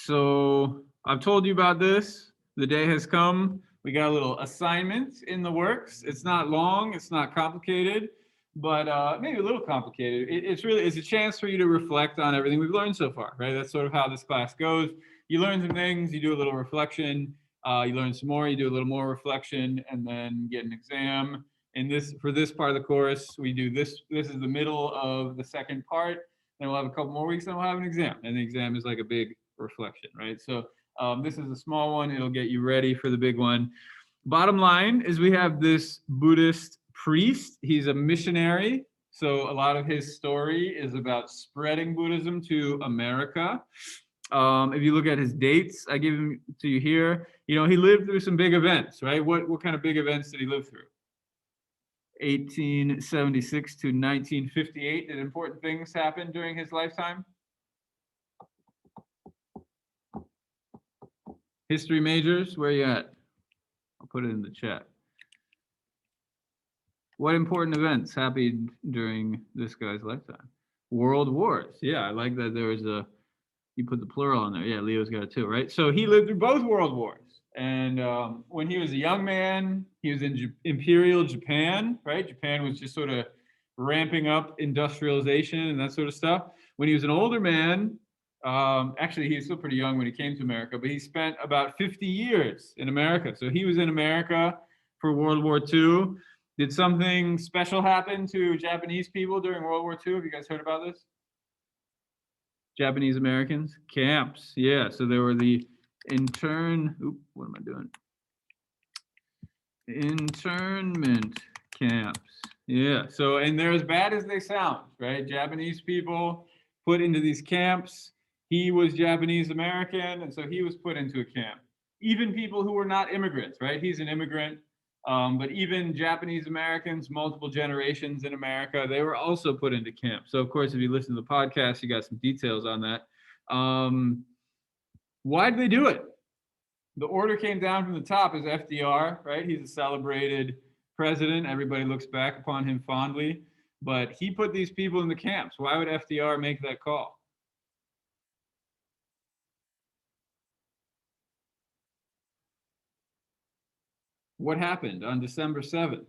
So I've told you about this. The day has come. We got a little assignment in the works. It's not long. It's not complicated, but maybe a little complicated. It's a chance for you to reflect on everything we've learned so far, right? That's sort of how this class goes. You learn some things. You do a little reflection. You learn some more. You do a little more reflection, and then get an exam. For this part of the course, we do this. This is the middle of the second part. Then we'll have a couple more weeks, and we'll have an exam. And the exam is like a big reflection, right? So this is a small one. It'll get you ready for the big one. Bottom line is we have this Buddhist priest. He's a missionary. So a lot of his story is about spreading Buddhism to America. If you look at his dates, I give them to you here. He lived through some big events, right? What kind of big events did he live through? 1876 to 1958. Did important things happen during his lifetime? History majors, where you at? I'll put it in the chat. What important events happened during this guy's lifetime? World wars. Yeah, I like that there was you put the plural on there. Yeah, Leo's got it too, right? So he lived through both world wars. And when he was a young man, he was in Imperial Japan, right? Japan was just sort of ramping up industrialization and that sort of stuff. When he was an older man, actually, he was still pretty young when he came to America, but he spent about 50 years in America. So he was in America for World War II. Did something special happen to Japanese people during World War II? Have you guys heard about this? Japanese Americans? Camps. Yeah, so there were the what am I doing? Internment camps. Yeah, so, and they're as bad as they sound, right? Japanese people put into these camps. He was Japanese American, and so he was put into a camp. Even people who were not immigrants, right? He's an immigrant, but even Japanese Americans, multiple generations in America, they were also put into camp. So, of course, if you listen to the podcast, you got some details on that. Why did they do it? The order came down from the top as FDR, right? He's a celebrated president. Everybody looks back upon him fondly. But he put these people in the camps. Why would FDR make that call? What happened on December 7th,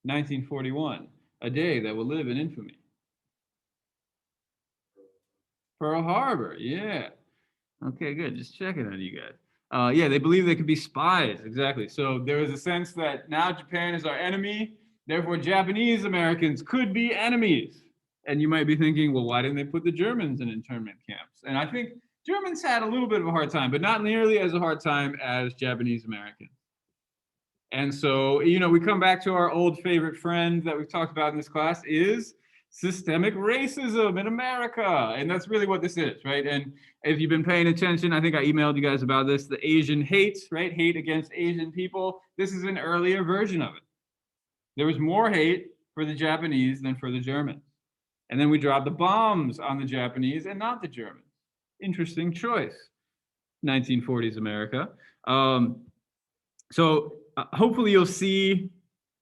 1941? A day that will live in infamy. Pearl Harbor, yeah. Okay, good. Just checking on you guys. Yeah, they believe they could be spies. Exactly. So there was a sense that now Japan is our enemy. Therefore, Japanese Americans could be enemies. And you might be thinking, well, why didn't they put the Germans in internment camps? And I think Germans had a little bit of a hard time, but not nearly as a hard time as Japanese Americans. And so, we come back to our old favorite friend that we've talked about in this class is systemic racism in America. And that's really what this is, right? And if you've been paying attention, I think I emailed you guys about this, the Asian hate, right? Hate against Asian people. This is an earlier version of it. There was more hate for the Japanese than for the Germans. And then we dropped the bombs on the Japanese and not the Germans. Interesting choice, 1940s America. So hopefully you'll see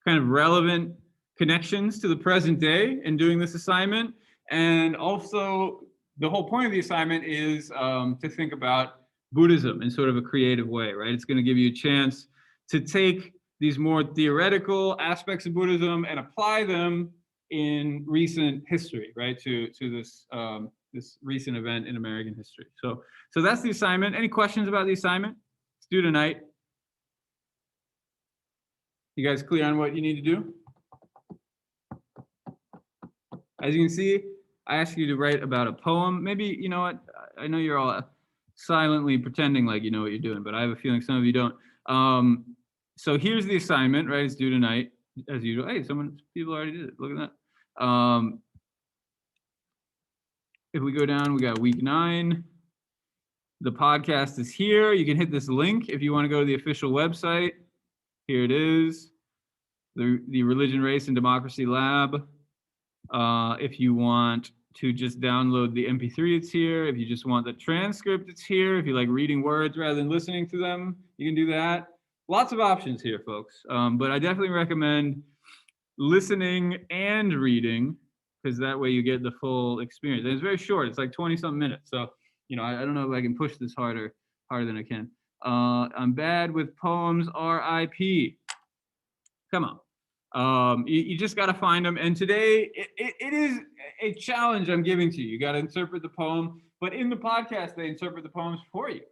kind of relevant connections to the present day in doing this assignment. And also the whole point of the assignment is to think about Buddhism in sort of a creative way, right? It's going to give you a chance to take these more theoretical aspects of Buddhism and apply them in recent history, right? To this this recent event in American history. So that's the assignment. Any questions about the assignment? It's due tonight. You guys clear on what you need to do? As you can see, I asked you to write about a poem. Maybe, you know what? I know you're all silently pretending like you know what you're doing, but I have a feeling some of you don't. So here's the assignment, right? It's due tonight, as usual. Hey, people already did it. Look at that. If we go down, we got week 9. The podcast is here. You can hit this link if you want to go to the official website. Here it is, the Religion, Race, and Democracy Lab. If you want to just download the MP3, it's here. If you just want the transcript, it's here. If you like reading words rather than listening to them, you can do that. Lots of options here, folks. But I definitely recommend listening and reading, because that way you get the full experience. And it's very short. It's like 20-something minutes. So I don't know if I can push this harder than I can. I'm bad with poems, RIP. Come on. You just got to find them. And today, it is a challenge I'm giving to you. You got to interpret the poem, but in the podcast, they interpret the poems for you,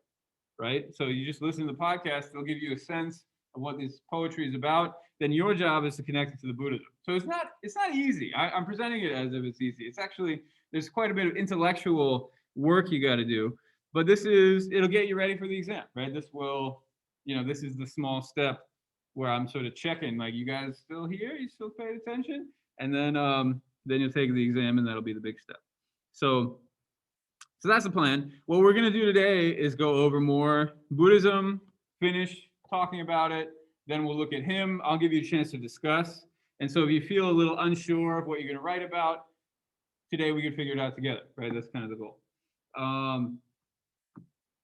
right? So you just listen to the podcast, they'll give you a sense of what this poetry is about. Then your job is to connect it to the Buddhism. So it's not easy. I'm presenting it as if it's easy. It's actually, there's quite a bit of intellectual work you got to do, but it'll get you ready for the exam, right? This is the small step where I'm sort of checking, like, you guys still here? You still paid attention? And then you'll take the exam, and that'll be the big step. So that's the plan. What we're going to do today is go over more Buddhism, finish talking about it. Then we'll look at him. I'll give you a chance to discuss. And so if you feel a little unsure of what you're going to write about, today we can figure it out together, right? That's kind of the goal.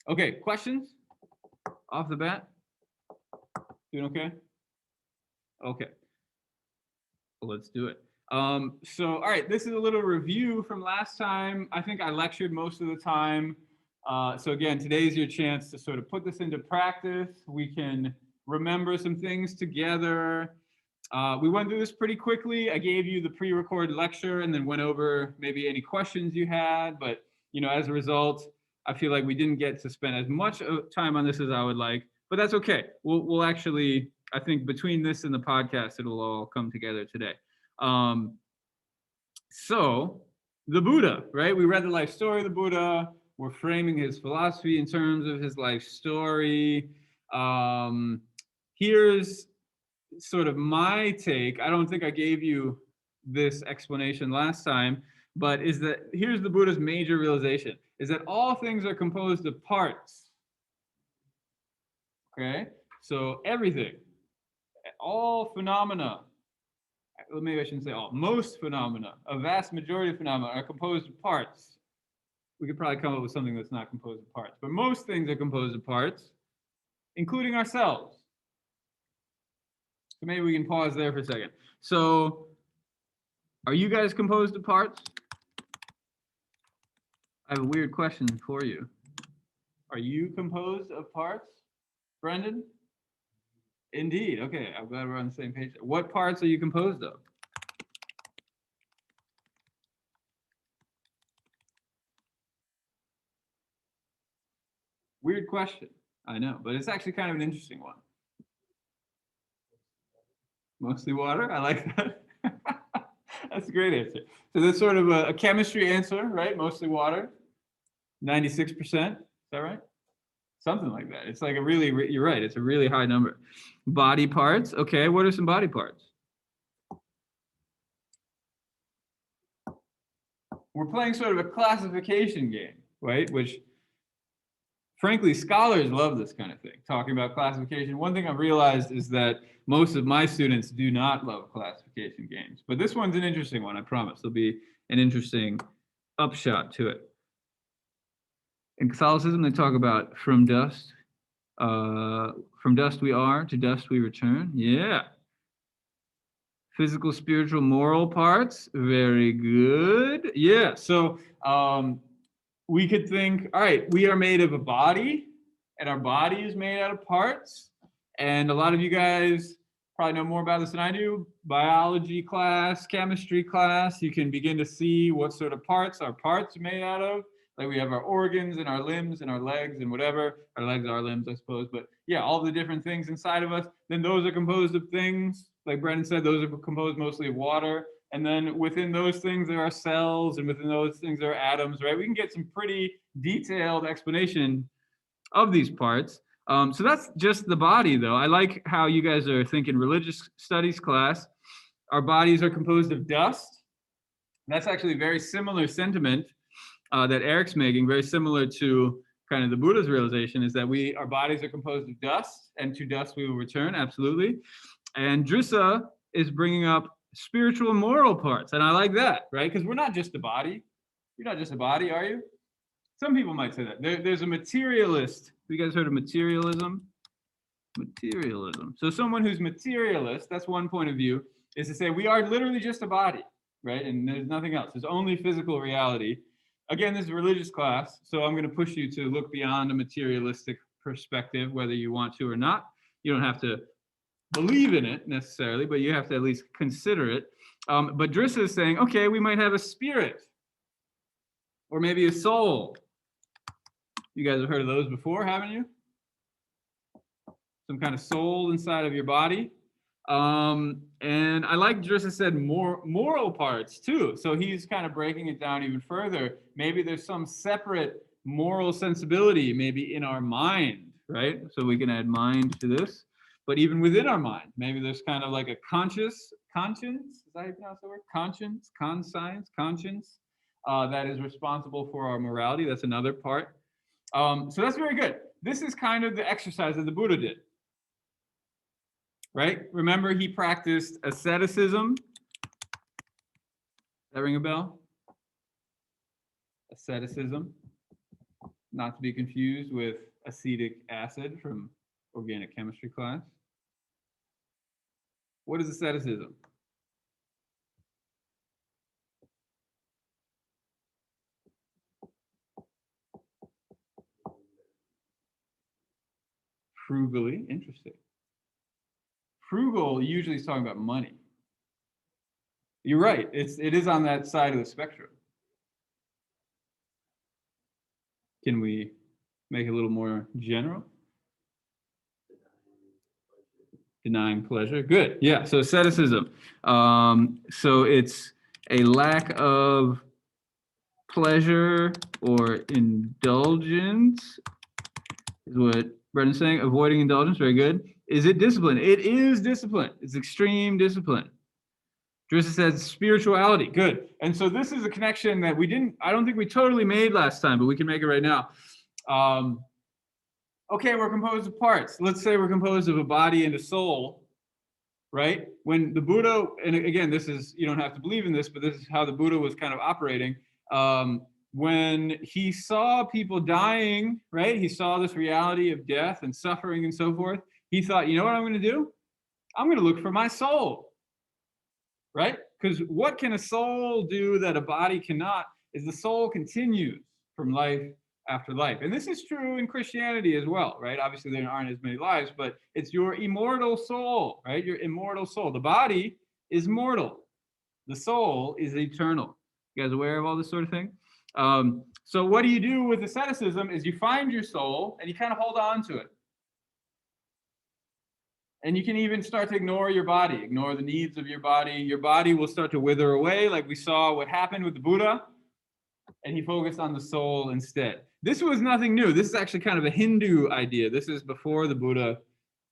Okay, questions off the bat? Doing okay? Okay. Well, let's do it. So, all right, this is a little review from last time. I think I lectured most of the time. So again, today's your chance to sort of put this into practice. We can remember some things together. We went through this pretty quickly. I gave you the pre-recorded lecture and then went over maybe any questions you had. But, as a result, I feel like we didn't get to spend as much time on this as I would like. But that's okay. We'll actually, I think between this and the podcast, it'll all come together today. So the Buddha, right? We read the life story of the Buddha. We're framing his philosophy in terms of his life story. Here's sort of my take. I don't think I gave you this explanation last time, but here's the Buddha's major realization, is that all things are composed of parts. Okay, so everything, all phenomena, maybe I shouldn't say all, most phenomena, a vast majority of phenomena are composed of parts. We could probably come up with something that's not composed of parts, but most things are composed of parts, including ourselves. So maybe we can pause there for a second. So are you guys composed of parts? I have a weird question for you. Are you composed of parts? Brendan? Indeed. Okay, I'm glad we're on the same page. What parts are you composed of? Weird question, I know, but it's actually kind of an interesting one. Mostly water? I like that. That's a great answer. So that's sort of a chemistry answer, right? Mostly water. 96%, is that right? Something like that. It's like you're right, it's a really high number. Body parts, okay, what are some body parts? We're playing sort of a classification game, right? Which, frankly, scholars love this kind of thing, talking about classification. One thing I've realized is that most of my students do not love classification games. But this one's an interesting one, I promise. There'll be an interesting upshot to it. In Catholicism, they talk about from dust we are, to dust we return. Yeah. Physical, spiritual, moral parts. Very good. Yeah. So we could think, all right, we are made of a body, and our body is made out of parts. And a lot of you guys probably know more about this than I do. Biology class, chemistry class, you can begin to see what sort of parts our parts are made out of. Like we have our organs and our limbs and our legs and whatever. Our legs are limbs, I suppose. But yeah, all the different things inside of us. Then those are composed of things. Like Brendan said, those are composed mostly of water. And then within those things, there are cells. And within those things, there are atoms, right? We can get some pretty detailed explanation of these parts. So that's just the body, though. I like how you guys are thinking religious studies class. Our bodies are composed of dust. That's actually a very similar sentiment that Eric's making, very similar to kind of the Buddha's realization, is that our bodies are composed of dust, and to dust we will return, absolutely. And Drissa is bringing up spiritual and moral parts, and I like that, right? Because we're not just a body. You're not just a body, are you? Some people might say that. There's a materialist. Have you guys heard of materialism? Materialism. So someone who's materialist, that's one point of view, is to say we are literally just a body, right? And there's nothing else. There's only physical reality. Again, this is a religious class, so I'm going to push you to look beyond a materialistic perspective, whether you want to or not. You don't have to believe in it necessarily, but you have to at least consider it. But Drissa is saying, okay, we might have a spirit or maybe a soul. You guys have heard of those before, haven't you? Some kind of soul inside of your body. And I like Drissa said moral parts too. So he's kind of breaking it down even further. Maybe there's some separate moral sensibility maybe in our mind, right? So we can add mind to this. But even within our mind, maybe there's kind of like a conscience, is that how you pronounce the word? Conscience, conscience, that is responsible for our morality. That's another part. So that's very good. This is kind of the exercise that the Buddha did. Right? Remember, he practiced asceticism. Does that ring a bell? Asceticism. Not to be confused with acetic acid from organic chemistry class. What is asceticism? Frugally, interesting. Frugal usually is talking about money. You're right. It is on that side of the spectrum. Can we make it a little more general? Denying pleasure. Good. Yeah. So asceticism. So it's a lack of pleasure or indulgence, is what Brendan's saying. Avoiding indulgence. Very good. Is it discipline? It is discipline. It's extreme discipline. Drissa says spirituality. Good. And so this is a connection that I don't think we totally made last time, but we can make it right now. Okay, we're composed of parts. Let's say we're composed of a body and a soul, right? When the Buddha, and again, you don't have to believe in this, but this is how the Buddha was kind of operating. When he saw people dying, right? He saw this reality of death and suffering and so forth. He thought, you know what I'm going to do? I'm going to look for my soul, right? Because what can a soul do that a body cannot is the soul continues from life after life. And this is true in Christianity as well, right? Obviously, there aren't as many lives, but it's your immortal soul, right? Your immortal soul. The body is mortal. The soul is eternal. You guys aware of all this sort of thing? So what do you do with asceticism is you find your soul and you kind of hold on to it. And you can even start to ignore your body, ignore the needs of your body. Your body will start to wither away, like we saw what happened with the Buddha, and he focused on the soul instead. This was nothing new. This is actually kind of a Hindu idea. This is before the Buddha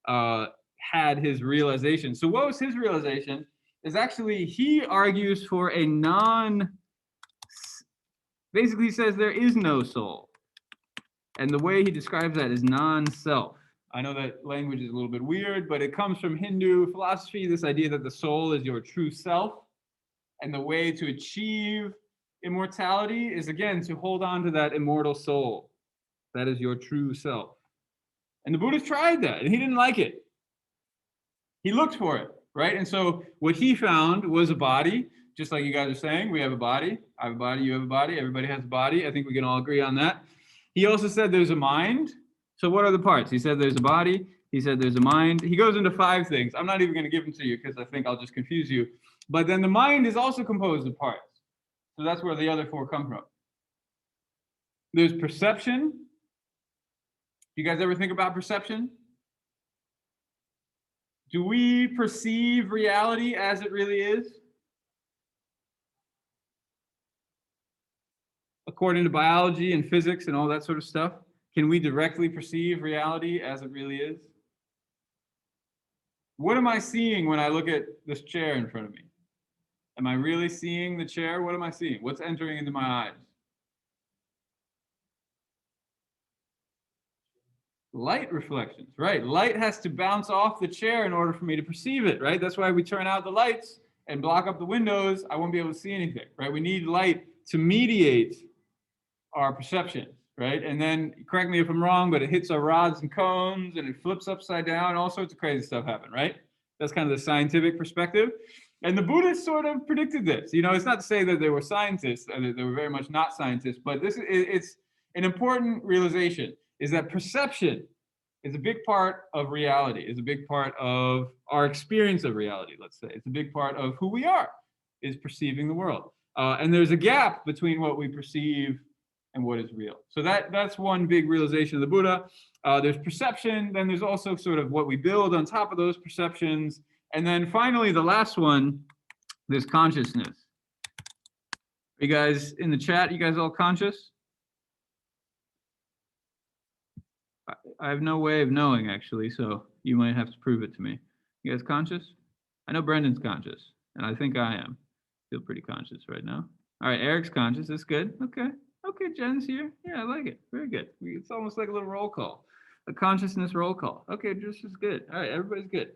had his realization. So what was his realization? Is actually he argues for basically he says there is no soul. And the way he describes that is non-self. I know that language is a little bit weird, but it comes from Hindu philosophy, this idea that the soul is your true self. And the way to achieve immortality is, again, to hold on to that immortal soul. That is your true self. And the Buddha tried that, and he didn't like it. He looked for it, right? And so what he found was a body, just like you guys are saying, we have a body, I have a body, you have a body, everybody has a body. I think we can all agree on that. He also said there's a mind. So what are the parts? He said there's a body. He said there's a mind. He goes into 5 things. I'm not even going to give them to you because I think I'll just confuse you. But then the mind is also composed of parts. So that's where the other 4 come from. There's perception. You guys ever think about perception? Do we perceive reality as it really is? According to biology and physics and all that sort of stuff, can we directly perceive reality as it really is? What am I seeing when I look at this chair in front of me? Am I really seeing the chair? What am I seeing? What's entering into my eyes? Light reflections, right? Light has to bounce off the chair in order for me to perceive it, right? That's why we turn out the lights and block up the windows. I won't be able to see anything, right? We need light to mediate our perception, right? And then, correct me if I'm wrong, but it hits our rods and cones and it flips upside down. All sorts of crazy stuff happen, right? That's kind of the scientific perspective. And the Buddhists sort of predicted this. You know, it's not to say that they were scientists, they were very much not scientists, but it's an important realization, is that perception is a big part of reality, is a big part of our experience of reality, let's say. It's a big part of who we are, is perceiving the world. And there's a gap between what we perceive and what is real. So that's one big realization of the Buddha. There's perception, then there's also sort of what we build on top of those perceptions. And then finally, the last one, there's consciousness. Are you guys in the chat? You guys all conscious? I have no way of knowing, actually, so you might have to prove it to me. You guys conscious? I know Brendan's conscious, and I think I am. Feel pretty conscious right now. All right, Eric's conscious. That's good. Okay. Okay, Jen's here. Yeah, I like it. Very good. It's almost like a little roll call, a consciousness roll call. Okay, just as good. All right, everybody's good.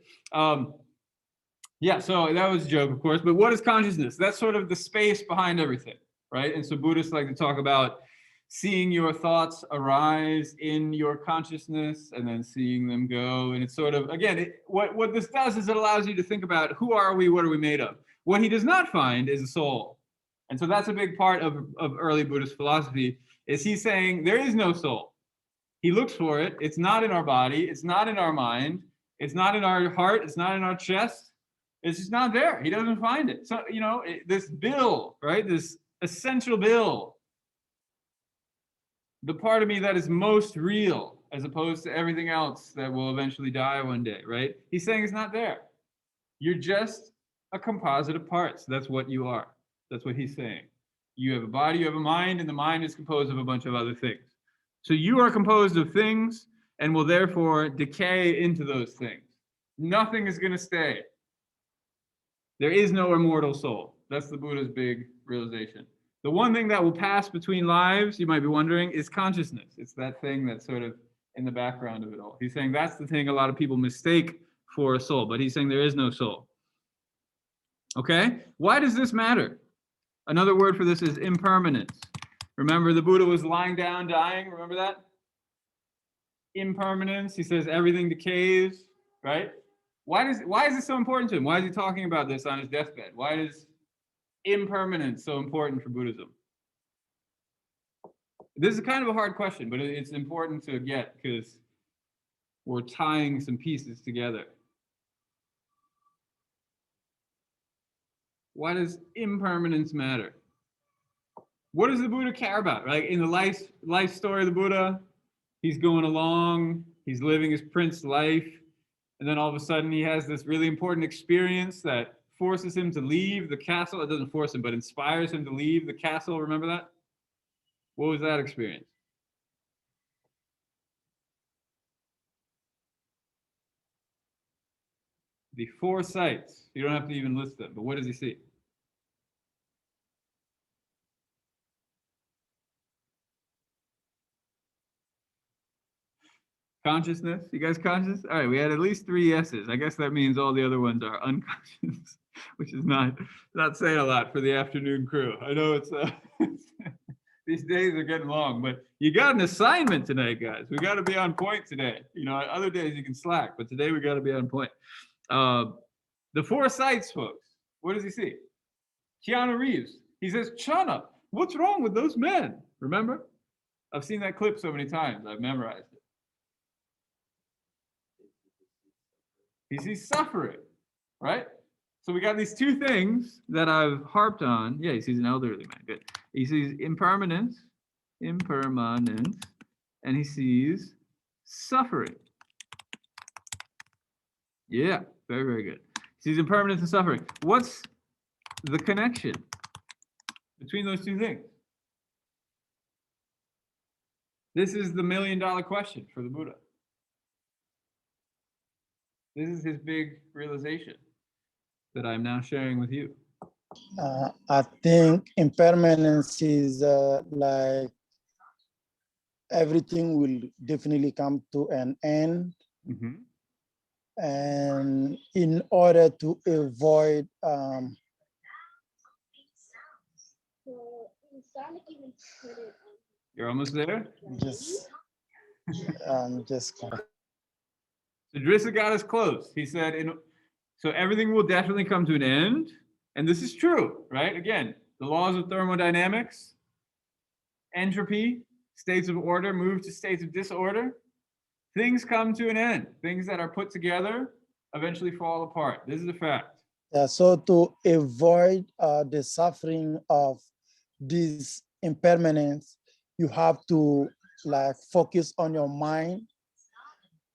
Yeah, so that was a joke, of course, but what is consciousness? That's sort of the space behind everything, right? And so Buddhists like to talk about seeing your thoughts arise in your consciousness and then seeing them go. And it's sort of, again, what this does is it allows you to think about who are we, what are we made of? What he does not find is a soul. And so that's a big part of early Buddhist philosophy, is he's saying there is no soul. He looks for it. It's not in our body. It's not in our mind. It's not in our heart. It's not in our chest. It's just not there. He doesn't find it. So, you know, this bill, right? This essential bill, the part of me that is most real, as opposed to everything else that will eventually die one day, right? He's saying it's not there. You're just a composite of parts. That's what you are. That's what he's saying. You have a body, you have a mind, and the mind is composed of a bunch of other things. So you are composed of things and will therefore decay into those things. Nothing is going to stay. There is no immortal soul. That's the Buddha's big realization. The one thing that will pass between lives, you might be wondering, is consciousness. It's that thing that's sort of in the background of it all. He's saying that's the thing a lot of people mistake for a soul, but he's saying there is no soul. Okay? Why does this matter? Another word for this is impermanence. Remember, the Buddha was lying down, dying. Remember that? Impermanence. He says everything decays, right? Why is this so important to him? Why is he talking about this on his deathbed? Why is impermanence so important for Buddhism? This is kind of a hard question, but it's important to get because we're tying some pieces together. Why does impermanence matter? What does the Buddha care about? Right? In the life story of the Buddha, he's going along, he's living his prince life, and then all of a sudden he has this really important experience that forces him to leave the castle. It doesn't force him, but inspires him to leave the castle. Remember that? What was that experience? The 4 sights. You don't have to even list them, but what does he see? Consciousness? You guys conscious? All right, we had at least 3 yeses. I guess that means all the other ones are unconscious, which is not saying a lot for the afternoon crew. I know it's these days are getting long, but you got an assignment tonight, guys. We got to be on point today. You know, other days you can slack, but today we got to be on point. The 4 sights, folks. What does he see? Keanu Reeves. He says, Chana, what's wrong with those men? Remember? I've seen that clip so many times. I've memorized it. He sees suffering, right? So we got these 2 things that I've harped on. Yeah, he sees an elderly man. Good. He sees impermanence, and he sees suffering. Yeah, very, very good. He sees impermanence and suffering. What's the connection between those 2 things? This is the $1 million question for the Buddha. This is his big realization that I'm now sharing with you. I think impermanence is like everything will definitely come to an end. Mm-hmm. And in order to avoid You're almost there? just So Drissa got us close. He said, So everything will definitely come to an end. And this is true, right? Again, the laws of thermodynamics, entropy, states of order move to states of disorder. Things come to an end. Things that are put together eventually fall apart. This is a fact. Yeah, so to avoid the suffering of these impermanence, you have to like focus on your mind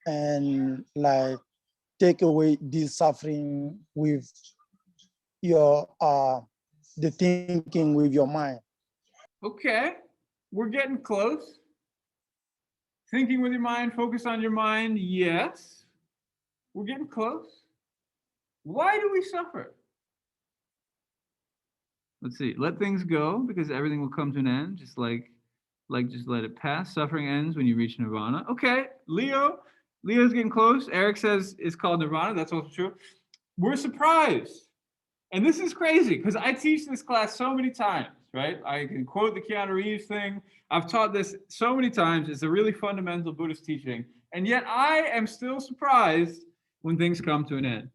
and like take away this suffering with your the thinking with your mind. Okay, we're getting close. Thinking with your mind, focus on your mind, yes. We're getting close. Why do we suffer? Let's see. Let things go because everything will come to an end, just just let it pass. Suffering ends when you reach nirvana. Okay, Leo's getting close. Eric says it's called nirvana. That's also true. We're surprised. And this is crazy because I teach this class so many times, right? I can quote the Keanu Reeves thing. I've taught this so many times. It's a really fundamental Buddhist teaching. And yet I am still surprised when things come to an end.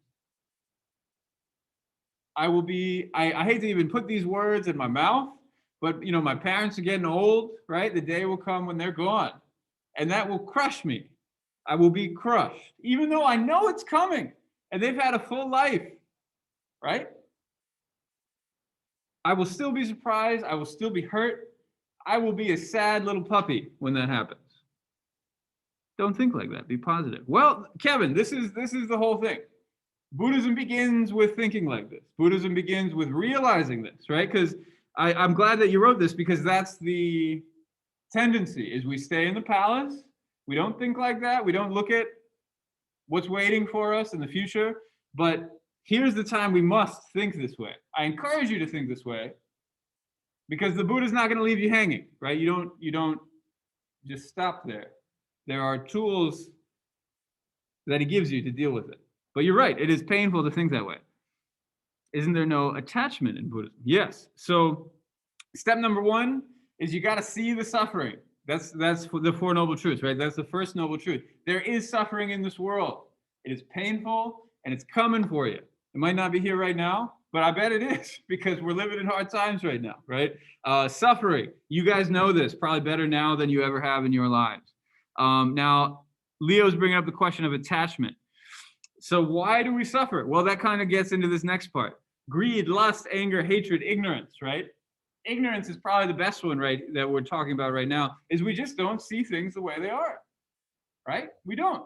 I hate to even put these words in my mouth, but my parents are getting old, right? The day will come when they're gone. And that will crush me. I will be crushed, even though I know it's coming and they've had a full life, right? I will still be surprised. I will still be hurt. I will be a sad little puppy when that happens. Don't think like that. Be positive. Well, Kevin, this is the whole thing. Buddhism begins with thinking like this. Buddhism begins with realizing this, right? Because I'm glad that you wrote this because that's the tendency is we stay in the palace. We don't think like that. We don't look at what's waiting for us in the future. But here's the time we must think this way. I encourage you to think this way because the Buddha's not going to leave you hanging, right? You don't just stop there. There are tools that he gives you to deal with it. But you're right, it is painful to think that way. Isn't there no attachment in Buddhism? Yes. So step number one is you got to see the suffering. That's the Four Noble Truths, right? That's the first noble truth. There is suffering in this world. It is painful and it's coming for you. It might not be here right now, but I bet it is because we're living in hard times right now, right? Suffering. You guys know this probably better now than you ever have in your lives. Now, Leo's bringing up the question of attachment. So why do we suffer? Well, that kind of gets into this next part. Greed, lust, anger, hatred, ignorance, right? Ignorance is probably the best one, right, that we're talking about right now, is we just don't see things the way they are, right? We don't.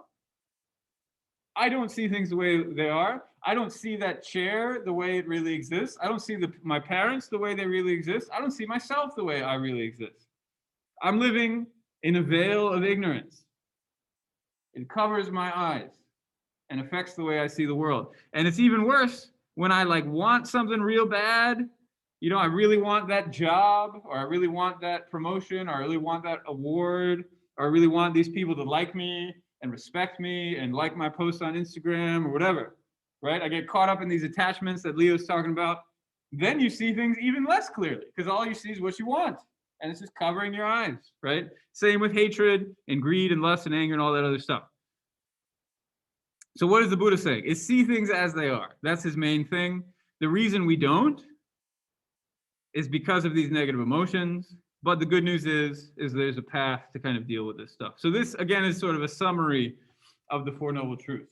I don't see things the way they are. I don't see that chair the way it really exists. I don't see my parents the way they really exist. I don't see myself the way I really exist. I'm living in a veil of ignorance. It covers my eyes and affects the way I see the world. And it's even worse when I want something real bad. I really want that job, or I really want that promotion, or I really want that award, or I really want these people to like me and respect me and like my posts on Instagram or whatever, right? I get caught up in these attachments that Leo's talking about. Then you see things even less clearly because all you see is what you want. And it's just covering your eyes, right? Same with hatred and greed and lust and anger and all that other stuff. So what is the Buddha saying? Is see things as they are. That's his main thing. The reason we don't is because of these negative emotions. But the good news is there's a path to kind of deal with this stuff. So this, again, is sort of a summary of the Four Noble Truths.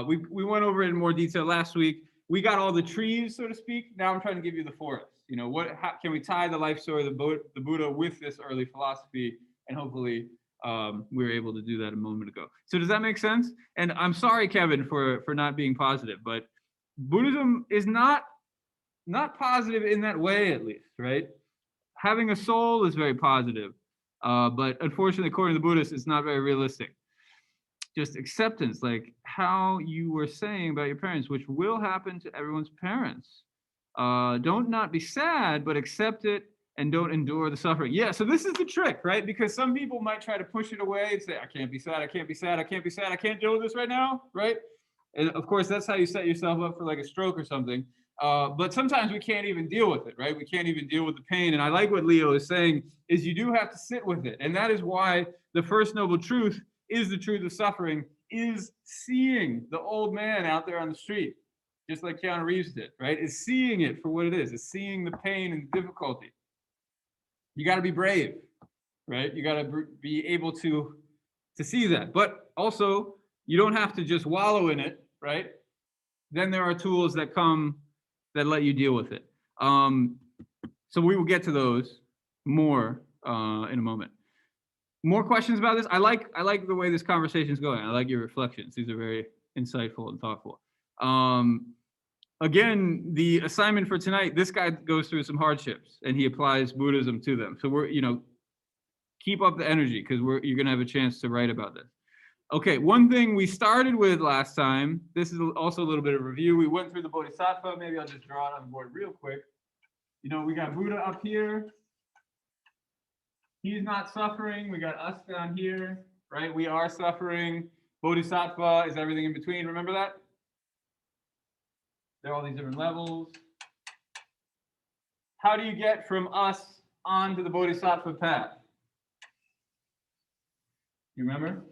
We went over it in more detail last week. We got all the trees, so to speak. Now I'm trying to give you the forest. How can we tie the life story of the Buddha with this early philosophy? And hopefully we were able to do that a moment ago. So does that make sense? And I'm sorry, Kevin, for not being positive, but Buddhism is not positive in that way, at least, right? Having a soul is very positive, but unfortunately, according to the Buddhists, it's not very realistic. Just acceptance, like how you were saying about your parents, which will happen to everyone's parents. Don't not be sad, but accept it and don't endure the suffering. Yeah, so this is the trick, right? Because some people might try to push it away and say, I can't be sad, I can't be sad, I can't be sad, I can't deal with this right now, right? And of course, that's how you set yourself up for like a stroke or something. But sometimes we can't even deal with it, right? We can't even deal with the pain. And I like what Leo is saying, is you do have to sit with it. And that is why the first noble truth is the truth of suffering, is seeing the old man out there on the street, just like Keanu Reeves did, right? Is seeing it for what it is seeing the pain and difficulty. You got to be brave, right? You got to be able to see that. But also, you don't have to just wallow in it, right? Then there are tools that come that let you deal with it. So we will get to those more in a moment. More questions about this? I like the way this conversation is going. I like your reflections. These are very insightful and thoughtful. Again, the assignment for tonight, this guy goes through some hardships and he applies Buddhism to them. So we're, keep up the energy because you're going to have a chance to write about this. Okay, one thing we started with last time, this is also a little bit of review. We went through the Bodhisattva. Maybe I'll just draw it on the board real quick. We got Buddha up here. He's not suffering. We got us down here, right? We are suffering. Bodhisattva is everything in between. Remember that? There are all these different levels. How do you get from us onto the Bodhisattva path? You remember?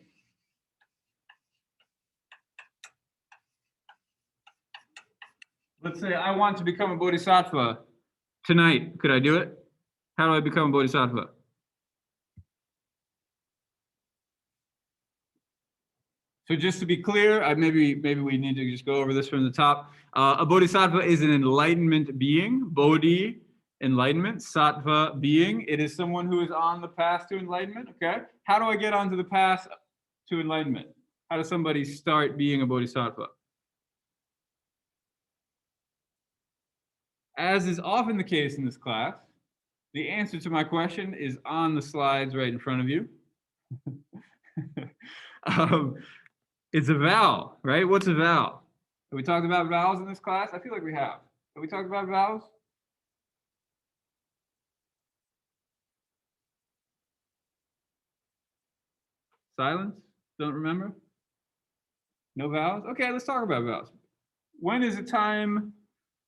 Let's say I want to become a Bodhisattva tonight. Could I do it? How do I become a Bodhisattva? So just to be clear, maybe we need to just go over this from the top. A Bodhisattva is an enlightenment being. Bodhi, enlightenment. Sattva, being. It is someone who is on the path to enlightenment. Okay. How do I get onto the path to enlightenment? How does somebody start being a Bodhisattva? As is often the case in this class, the answer to my question is on the slides right in front of you. It's a vow, right? What's a vow? Have we talked about vows in this class? I feel like we have. Have we talked about vows? Silence? Don't remember? No vows? Okay, let's talk about vows. When is it time?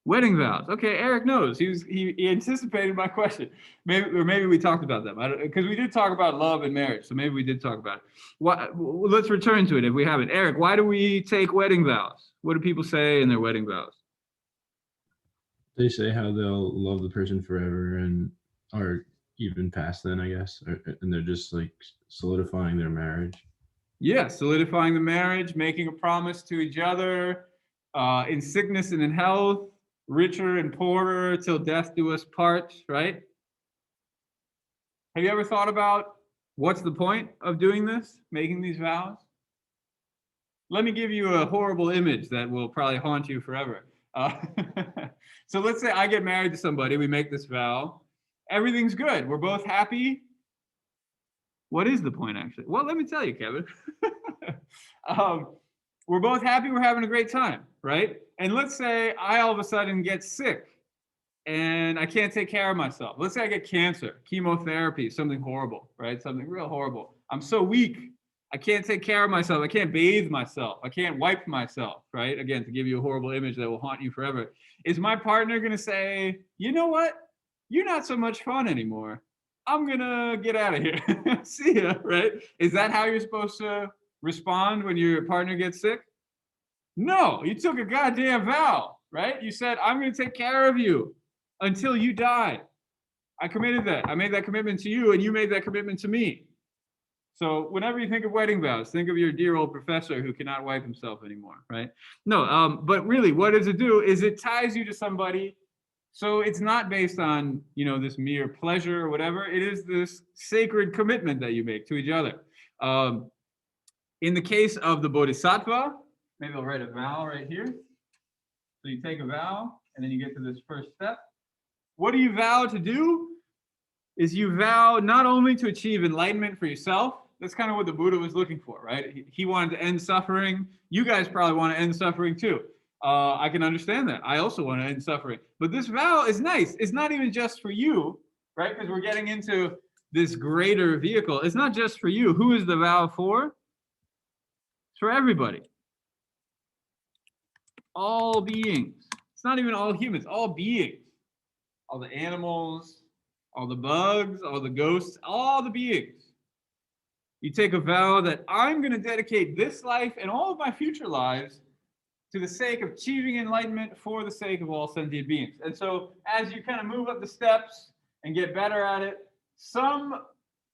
Wedding vows. Okay, Eric knows. He anticipated my question. Maybe we talked about them. Because we did talk about love and marriage. So maybe we did talk about it. Let's return to it if we haven't. Eric, why do we take wedding vows? What do people say in their wedding vows? They say how they'll love the person forever or even past then, I guess. And they're just like solidifying their marriage. Yeah, solidifying the marriage, making a promise to each other in sickness and in health. Richer and poorer till death do us part, right? Have you ever thought about what's the point of doing this, making these vows? Let me give you a horrible image that will probably haunt you forever. So let's say I get married to somebody, we make this vow, everything's good, we're both happy. What is the point, actually? Well, let me tell you, Kevin. We're both happy, we're having a great time, right? And let's say I all of a sudden get sick and I can't take care of myself. Let's say I get cancer, chemotherapy, something horrible, right? Something real horrible. I'm so weak, I can't take care of myself. I can't bathe myself. I can't wipe myself, right? Again, to give you a horrible image that will haunt you forever. Is my partner gonna say, you know what? You're not so much fun anymore. I'm gonna get out of here. See ya, right? Is that how you're supposed to respond when your partner gets sick? No, you took a goddamn vow, right? You said, I'm going to take care of you until you die. I committed that. I made that commitment to you and you made that commitment to me. So whenever you think of wedding vows, think of your dear old professor who cannot wipe himself anymore, right? No, but really what does it do is it ties you to somebody. So it's not based on, this mere pleasure or whatever. It is this sacred commitment that you make to each other. In the case of the Bodhisattva, maybe I'll write a vow right here. So you take a vow, and then you get to this first step. What do you vow to do? Is you vow not only to achieve enlightenment for yourself. That's kind of what the Buddha was looking for, right? He wanted to end suffering. You guys probably want to end suffering too. I can understand that. I also want to end suffering. But this vow is nice. It's not even just for you, right? Because we're getting into this greater vehicle. It's not just for you. Who is the vow for? It's for everybody. All beings. It's not even all humans, all beings. All the animals, all the bugs, all the ghosts, all the beings. You take a vow that I'm going to dedicate this life and all of my future lives to the sake of achieving enlightenment for the sake of all sentient beings. And so as you kind of move up the steps and get better at it, some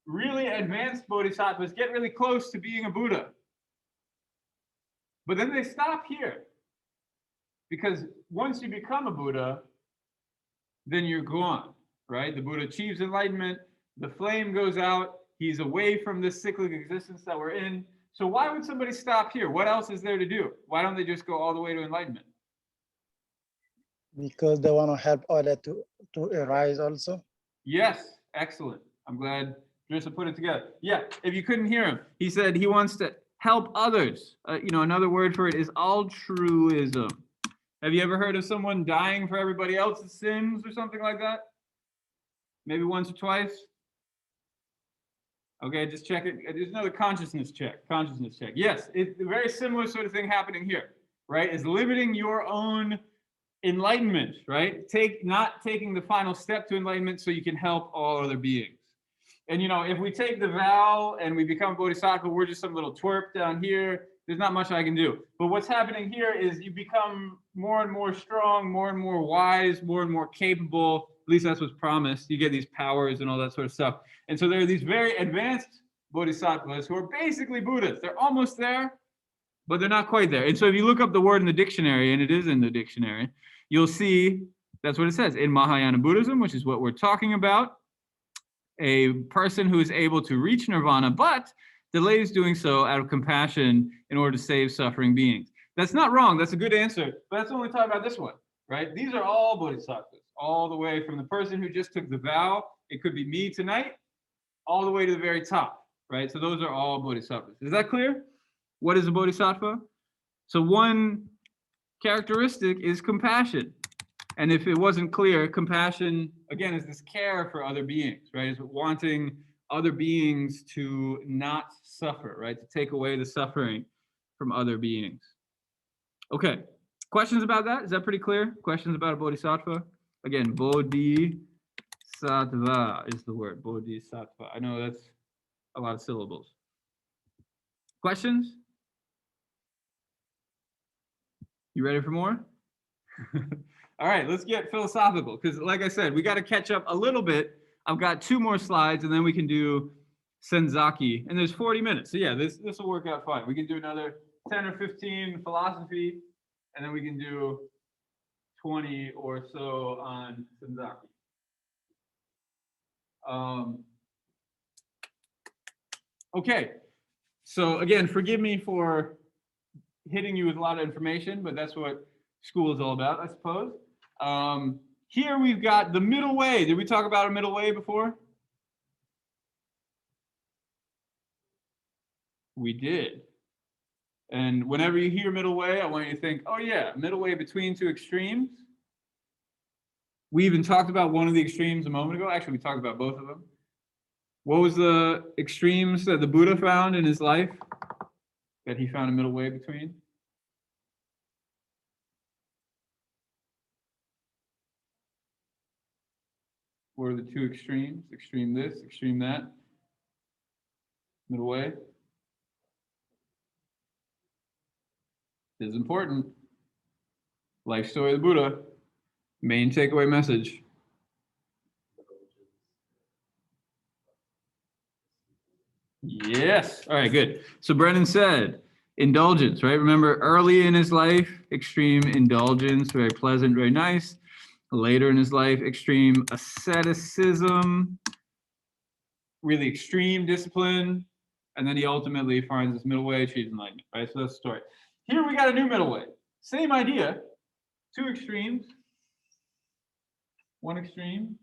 really advanced bodhisattvas get really close to being a Buddha. But then they stop here. Because once you become a Buddha, then you're gone, right? The Buddha achieves enlightenment, the flame goes out, he's away from this cyclic existence that we're in. So why would somebody stop here? What else is there to do? Why don't they just go all the way to enlightenment? Because they want to help others to arise also. Yes, excellent. I'm glad Drissa put it together. Yeah, if you couldn't hear him, he said he wants to help others. Another word for it is altruism. Have you ever heard of someone dying for everybody else's sins or something like that? Maybe once or twice? Okay, just check it. There's another consciousness check. Yes, it's a very similar sort of thing happening here, right? Is limiting your own enlightenment, right? Not taking the final step to enlightenment so you can help all other beings. And if we take the vow and we become bodhisattva, we're just some little twerp down here. There's not much I can do. But what's happening here is you become more and more strong, more and more wise, more and more capable. At least that's what's promised. You get these powers and all that sort of stuff. And so there are these very advanced bodhisattvas who are basically Buddhas. They're almost there, but they're not quite there. And so if you look up the word in the dictionary, and it is in the dictionary, you'll see that's what it says. In Mahayana Buddhism, which is what we're talking about, a person who is able to reach nirvana, but delays doing so out of compassion in order to save suffering beings. That's not wrong. That's a good answer. But that's only talking about this one, right? These are all bodhisattvas, all the way from the person who just took the vow. It could be me tonight, all the way to the very top, right? So those are all bodhisattvas. Is that clear? What is a bodhisattva? So one characteristic is compassion. And if it wasn't clear, compassion, again, is this care for other beings, right? It's wanting other beings to not suffer, right? To take away the suffering from other beings. Okay, questions about that? Is that pretty clear? Questions about a bodhisattva? Again, bodhisattva is the word, bodhisattva. I know that's a lot of syllables. Questions? You ready for more? All right, let's get philosophical, because like I said, we got to catch up a little bit. I've got 2 more slides, and then we can do Senzaki, and there's 40 minutes. So yeah, this will work out fine. We can do another 10 or 15 philosophy, and then we can do 20 or so on Senzaki. Okay, so again, forgive me for hitting you with a lot of information, but that's what school is all about, I suppose. Here we've got the middle way. Did we talk about a middle way before? We did. And whenever you hear middle way, I want you to think, oh yeah, middle way between 2 extremes. We even talked about one of the extremes a moment ago. Actually, we talked about both of them. What was the extremes that the Buddha found in his life that he found a middle way between? What are the 2 extremes? Extreme this, extreme that. Middle way. This is important. Life story of the Buddha. Main takeaway message. Yes. All right, good. So Brennan said, indulgence, right? Remember, early in his life, extreme indulgence, very pleasant, very nice. Later in his life, extreme asceticism, really extreme discipline, and then he ultimately finds this middle way, achieves enlightenment, right? So that's the story. Here we got a new middle way. Same idea, 2 extremes. 1 extreme,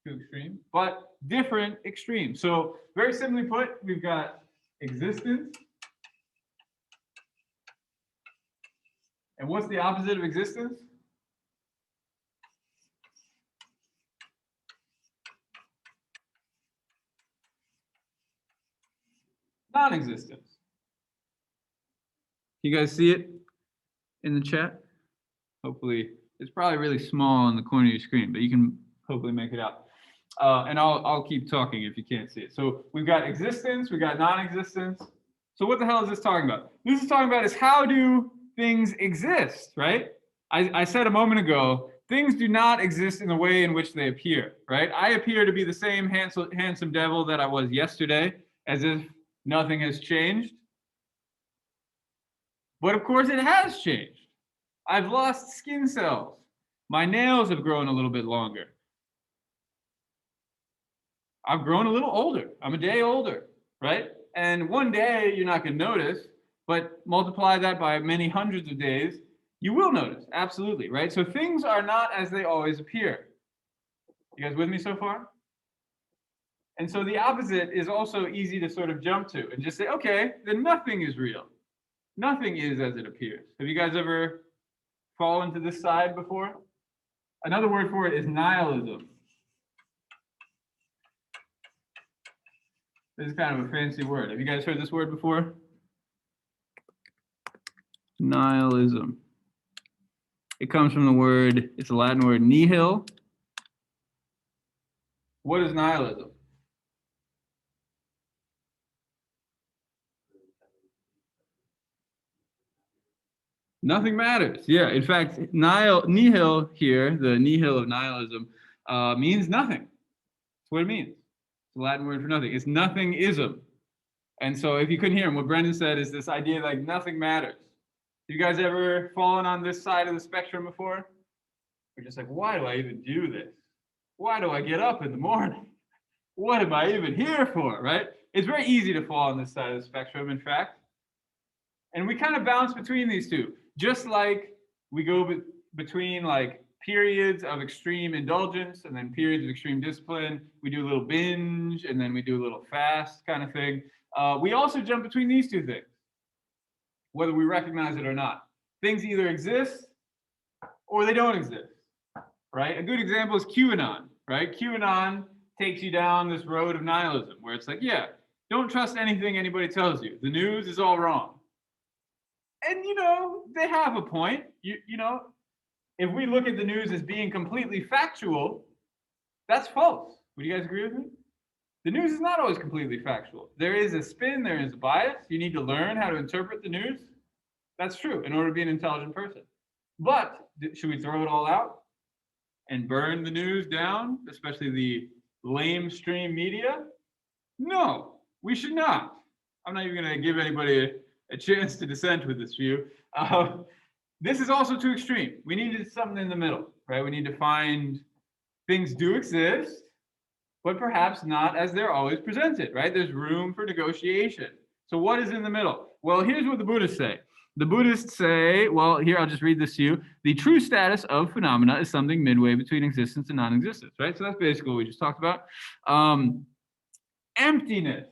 2 extremes, but different extremes. So very simply put, we've got existence. And what's the opposite of existence? Non-existence. You guys see it in the chat? Hopefully, it's probably really small on the corner of your screen, but you can hopefully make it out. And I'll keep talking if you can't see it. So we've got existence, we've got non-existence. So what the hell is this talking about? This is talking about is how do things exist, right? I said a moment ago, things do not exist in the way in which they appear, right? I appear to be the same handsome devil that I was yesterday, as if nothing has changed. But of course it has changed. I've lost skin cells. My nails have grown a little bit longer. I've grown a little older. I'm a day older, right? And one day you're not going to notice, but multiply that by many hundreds of days, you will notice. Absolutely, right? So things are not as they always appear. You guys with me so far? And so the opposite is also easy to sort of jump to and just say, okay, then nothing is real. Nothing is as it appears. Have you guys ever fallen to this side before? Another word for it is nihilism. This is kind of a fancy word. Have you guys heard this word before? Nihilism. It comes from the word, it's a Latin word, nihil. What is nihilism? Nothing matters. Yeah, in fact, nihil here, the nihil of nihilism, means nothing. That's what it means. It's a Latin word for nothing. It's nothing-ism. And so if you couldn't hear him, what Brendan said is this idea like nothing matters. You guys ever fallen on this side of the spectrum before? You're just like, why do I even do this? Why do I get up in the morning? What am I even here for, right? It's very easy to fall on this side of the spectrum, in fact. And we kind of bounce between these two, just like we go between like periods of extreme indulgence and then periods of extreme discipline. We do a little binge and then we do a little fast kind of thing. We also jump between these two things, whether we recognize it or not. Things either exist or they don't exist, right? A good example is QAnon, right? QAnon takes you down this road of nihilism where it's like, yeah, don't trust anything anybody tells you. The news is all wrong. And, you know, they have a point. You know, if we look at the news as being completely factual, that's false. Would you guys agree with me? The news is not always completely factual. There is a spin, there is a bias. You need to learn how to interpret the news. That's true in order to be an intelligent person. But should we throw it all out and burn the news down, especially the lamestream media? No, we should not. I'm not even going to give anybody a chance to dissent with this view. This is also too extreme. We need something in the middle, right? We need to find things do exist, but perhaps not as they're always presented, right? There's room for negotiation. So what is in the middle? Well, here's what the Buddhists say. The Buddhists say, well, here, I'll just read this to you. The true status of phenomena is something midway between existence and non-existence, right? So that's basically what we just talked about. Emptiness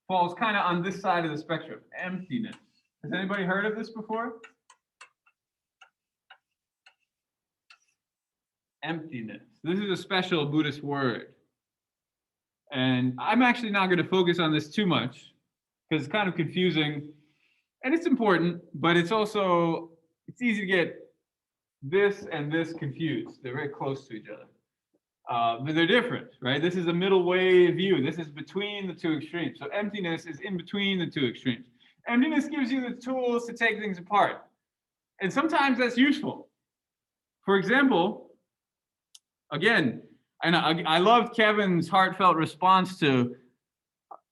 falls kind of on this side of the spectrum. Emptiness. Has anybody heard of this before? Emptiness. This is a special Buddhist word. And I'm actually not going to focus on this too much because it's kind of confusing and it's important, but it's easy to get this and this confused. They're very close to each other. But they're different, right? This is a middle way view. This is between the two extremes. So emptiness is in between the two extremes. Emptiness gives you the tools to take things apart. And sometimes that's useful. For example, again, and I loved Kevin's heartfelt response to,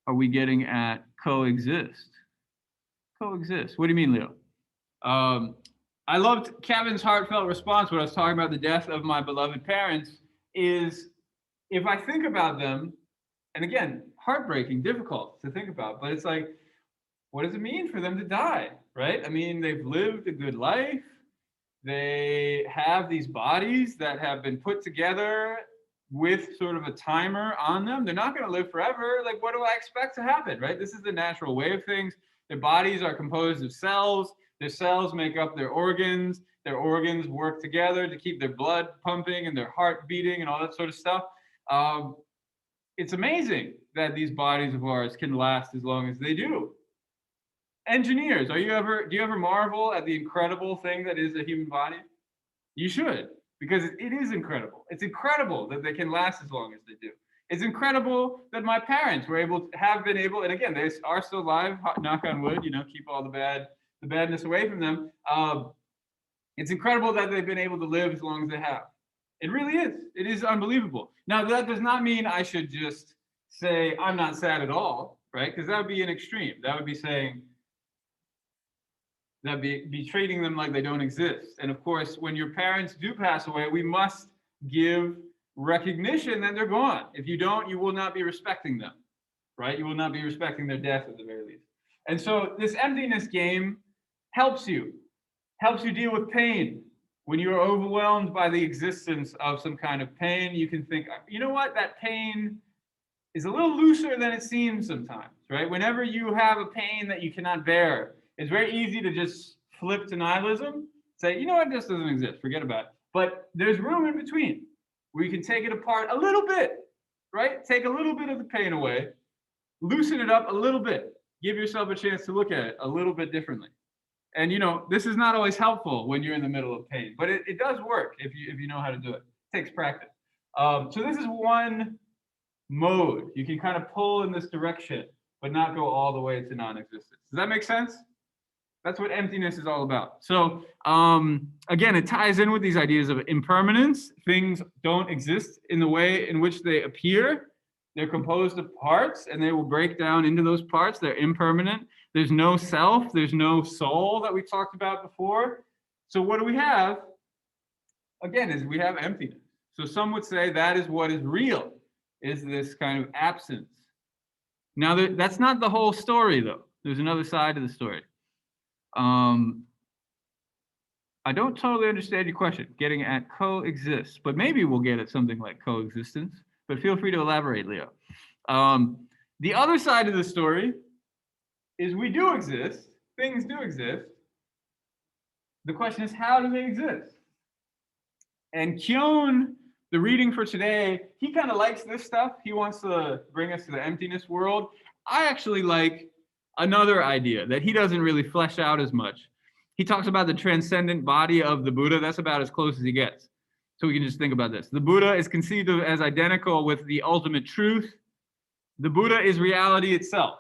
are we getting at coexist? Coexist. What do you mean, Leo? I loved Kevin's heartfelt response when I was talking about the death of my beloved parents is if I think about them, and again, heartbreaking, difficult to think about, but it's like, what does it mean for them to die, right? I mean, they've lived a good life. They have these bodies that have been put together with sort of a timer on them. They're not going to live forever. Like, what do I expect to happen, right? This is the natural way of things. Their bodies are composed of cells. Their cells make up their organs. Their organs work together to keep their blood pumping and their heart beating and all that sort of stuff. It's amazing that these bodies of ours can last as long as they do. Engineers, do you ever marvel at the incredible thing that is a human body? You should, because it is incredible. It's incredible that they can last as long as they do. It's incredible that my parents have been able, and again, they are still alive, knock on wood, keep all the bad the badness away from them. It's incredible that they've been able to live as long as they have. It really is. It is unbelievable. Now, that does not mean I should just say I'm not sad at all, right? Because that would be an extreme. That would be saying, that be treating them like they don't exist. And of course, when your parents do pass away, we must give recognition that they're gone. If you don't, you will not be respecting them, right? You will not be respecting their death at the very least. And so this emptiness game helps you deal with pain. When you are overwhelmed by the existence of some kind of pain, you can think, you know what, that pain is a little looser than it seems sometimes, right? Whenever you have a pain that you cannot bear, it's very easy to just flip to nihilism, say, you know what, this doesn't exist, forget about it. But there's room in between where you can take it apart a little bit, right? Take a little bit of the pain away, loosen it up a little bit, give yourself a chance to look at it a little bit differently. And you know, this is not always helpful when you're in the middle of pain, but it does work if you know how to do it. It takes practice. So this is one mode. You can kind of pull in this direction, but not go all the way to non-existence. Does that make sense? That's what emptiness is all about. So again, it ties in with these ideas of impermanence. Things don't exist in the way in which they appear. They're composed of parts, and they will break down into those parts. They're impermanent. There's no self. There's no soul that we talked about before. So what do we have? Again, is we have emptiness. So some would say that is what is real, is this kind of absence. Now, that's not the whole story, though. There's another side to the story. I don't totally understand your question, getting at coexist, but maybe we'll get at something like coexistence, but feel free to elaborate, Leo. The other side of the story is we do exist, things do exist. The question is, how do they exist? And Kyon, the reading for today, he kind of likes this stuff. He wants to bring us to the emptiness world. I actually like another idea that he doesn't really flesh out as much. He talks about the transcendent body of the Buddha. That's about as close as he gets. So we can just think about this. The Buddha is conceived of as identical with the ultimate truth. The Buddha is reality itself.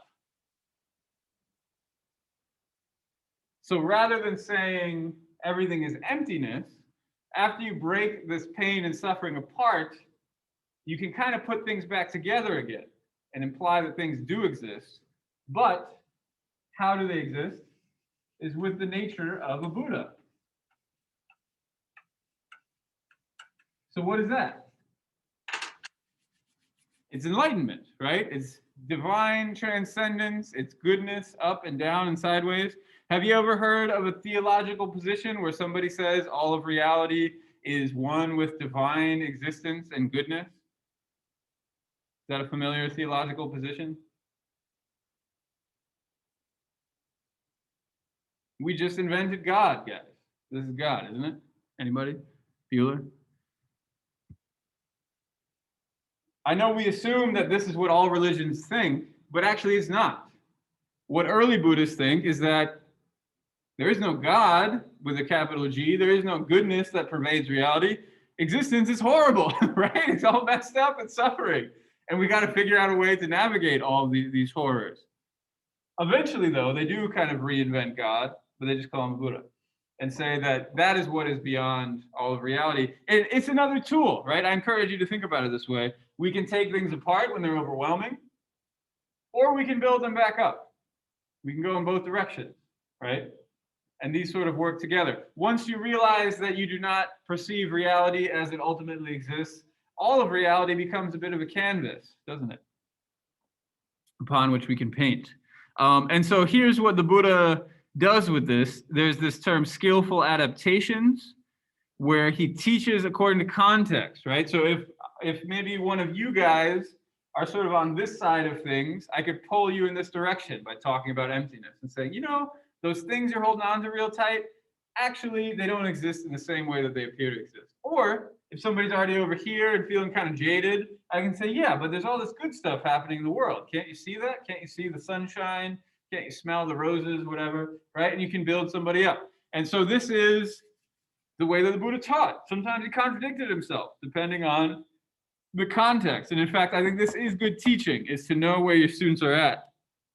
So rather than saying everything is emptiness, after you break this pain and suffering apart, you can kind of put things back together again and imply that things do exist. But how do they exist? Is with the nature of a Buddha. So what is that? It's enlightenment, right? It's divine transcendence, it's goodness up and down and sideways. Have you ever heard of a theological position where somebody says all of reality is one with divine existence and goodness? Is that a familiar theological position? We just invented God, guys. This is God, isn't it? Anybody? Bueller? I know we assume that this is what all religions think, but actually it's not. What early Buddhists think is that there is no God with a capital G. There is no goodness that pervades reality. Existence is horrible, right? It's all messed up and suffering. And we got to figure out a way to navigate all of these horrors. Eventually, though, they do kind of reinvent God, but they just call him Buddha and say that that is what is beyond all of reality. It's another tool, right? I encourage you to think about it this way. We can take things apart when they're overwhelming, or we can build them back up. We can go in both directions, right? And these sort of work together. Once you realize that you do not perceive reality as it ultimately exists, all of reality becomes a bit of a canvas, doesn't it? Upon which we can paint. And so here's what the Buddha does with this. There's this term skillful adaptations, where he teaches according to context, right? So if maybe one of you guys are sort of on this side of things, I could pull you in this direction by talking about emptiness and saying, you know, those things you're holding on to real tight, actually, they don't exist in the same way that they appear to exist. Or if somebody's already over here and feeling kind of jaded, I can say, yeah, but there's all this good stuff happening in the world. Can't you see that? Can't you see the sunshine? Can't you smell the roses, whatever, right? And you can build somebody up. And so this is the way that the Buddha taught. Sometimes he contradicted himself, depending on the context. And in fact, I think this is good teaching, is to know where your students are at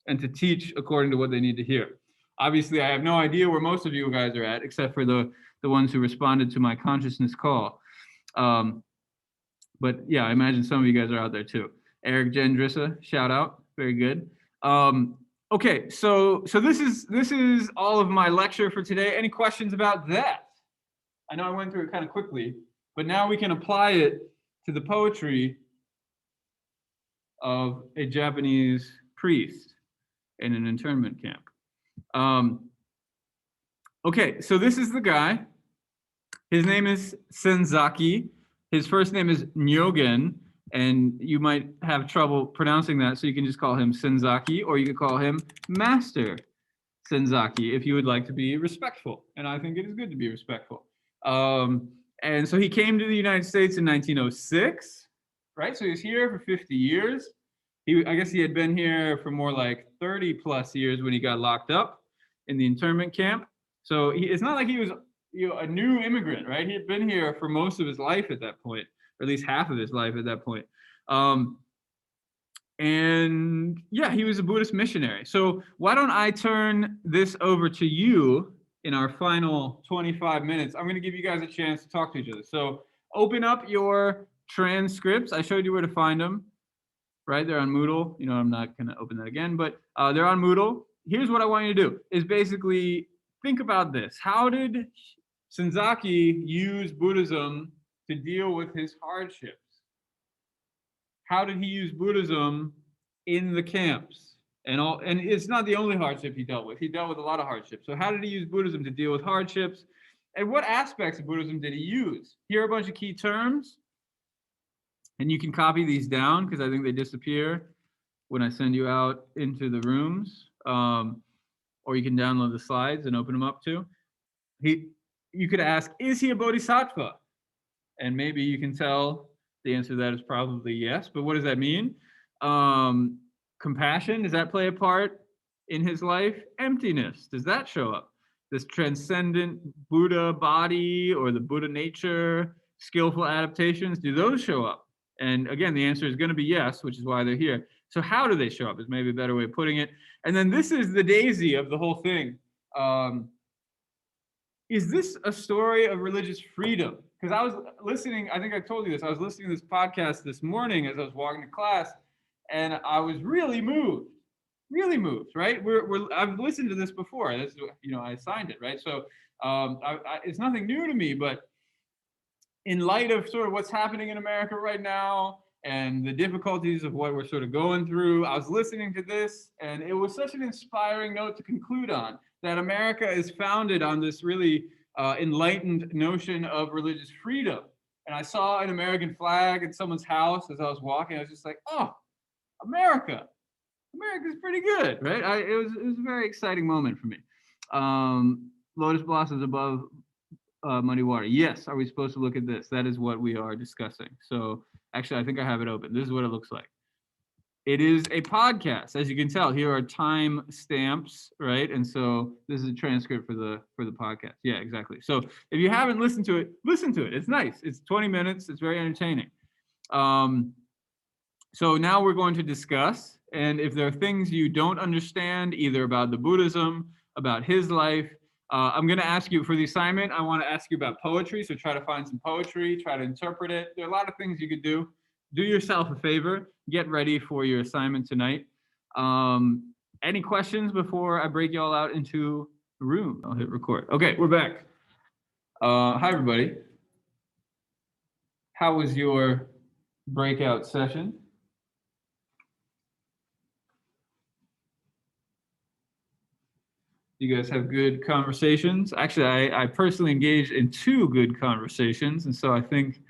and to teach according to what they need to hear. Obviously, I have no idea where most of you guys are at, except for the ones who responded to my consciousness call. But yeah, I imagine some of you guys are out there too. Eric Gendrissa, shout out, very good. Okay, so this is all of my lecture for today. Any questions about that? I know I went through it kind of quickly, but now we can apply it to the poetry of a Japanese priest in an internment camp. Okay, so this is the guy. His name is Senzaki. His first name is Nyogen, and you might have trouble pronouncing that, so you can just call him Senzaki, or you could call him Master Senzaki if you would like to be respectful. And I think it is good to be respectful. And so he came to the United States in 1906, right? So he was here for 50 years. I guess he had been here for more like 30 plus years when he got locked up in the internment camp. So it's not like he was a new immigrant, right? He had been here for most of his life at that point, or at least half of his life at that point. And yeah, he was a Buddhist missionary. So why don't I turn this over to you in our final 25 minutes. I'm going to give you guys a chance to talk to each other. So open up your transcripts. I showed you where to find them, right? They're on Moodle. You know, I'm not going to open that again, but they're on Moodle. Here's what I want you to do is basically think about this. How did Senzaki use Buddhism to deal with his hardships? How did he use Buddhism in the camps? And it's not the only hardship he dealt with. He dealt with a lot of hardships. So how did he use Buddhism to deal with hardships? And what aspects of Buddhism did he use? Here are a bunch of key terms. And you can copy these down because I think they disappear when I send you out into the rooms. Or you can download the slides and open them up too. You could ask, is he a bodhisattva? And maybe you can tell the answer to that is probably yes. But what does that mean? Compassion, does that play a part in his life? Emptiness, does that show up? This transcendent Buddha body or the Buddha nature, skillful adaptations, do those show up? And again, the answer is going to be yes, which is why they're here. So how do they show up is maybe a better way of putting it. And then this is the daisy of the whole thing. Is this a story of religious freedom? Because I was listening, I think I told you this, I was listening to this podcast this morning as I was walking to class, and I was really moved, right? I've listened to this before. This is, I assigned it, right? So it's nothing new to me, but in light of sort of what's happening in America right now and the difficulties of what we're sort of going through, I was listening to this, and it was such an inspiring note to conclude on, that America is founded on this really enlightened notion of religious freedom. And I saw an American flag in someone's house as I was walking. I was just like, oh, America's pretty good, right? It was a very exciting moment for me. Lotus blossoms above muddy water. Yes, are we supposed to look at this? That is what we are discussing. So actually, I think I have it open. This is what it looks like. It is a podcast, as you can tell. Here are time stamps, right? And so this is a transcript for the podcast. Yeah, exactly. So if you haven't listened to it, listen to it. It's nice. It's 20 minutes. It's very entertaining. So now we're going to discuss, and if there are things you don't understand, either about the Buddhism, about his life, I'm going to ask you for the assignment. I want to ask you about poetry. So try to find some poetry, try to interpret it. There are a lot of things you could do. Do yourself a favor. Get ready for your assignment tonight. Any questions before I break you all out into the room? I'll hit record. Okay, we're back. Hi, everybody. How was your breakout session? You guys have good conversations. Actually, I personally engaged in 2 good conversations. And so I think